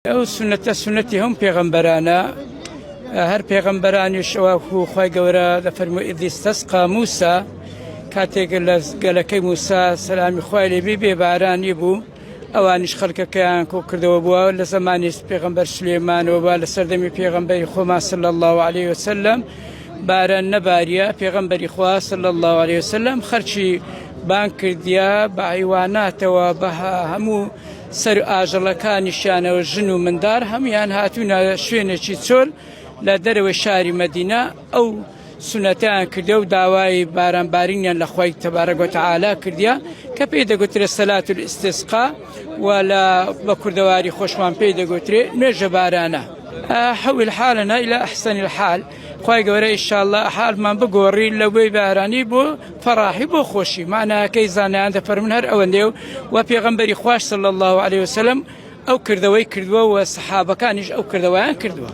ئەو سنەتی هەم پێغەمبەرانە هەر پێغەمبەرانیش ئەوە خوای گەورە دەفەرمووی ئیذ ئیستەسقا موسا کاتێک لە گەلەکەی موسا سەلامی خوای لێبێ بێبارانی بوو ئەوانیش خەڵکەکەیان کۆ کردەوە بووە لە زەمانی پێغەمبەر سولەیمانەوە با لە سەردەمی پێغەمبەری خۆمان صلی الله علیه وسلم باران نەباریە پێغەمبەری خوا صلی الله علیه وسلم خەرچی بان کردیە بە حیواناتەوە بە هەموو سەر ئاژەڵەکانیشیانەوە ژن و مندار هەمویان هاتوونە شوێنێکی چۆل لە دەرەوەی شاری مەدینە ئەو سونەتیان کردە و داوای بارانبارینیان لە خوای تەبارەک و تەعالا کردیە کە پێی دەگوترێت سەلات الاستسقا و لە بە کوردەواری خۆشمان پێی دەگوترێت نوێژە بارانە. حول حالنا إلى أحسن الحال خوای گەورە ئینشاءالله حالمان بگۆڕی لەوەی بارانی بۆ فەڕاحی بۆ خۆشی معناکەی زانایان دەفەرمون هەر ئەوەندێ و پێغەمبەری خوای صلی الله علیه وسلم ئەو کردەوەی کردووە و سەحابەکانیش ئەو کردەوەیان کردووە.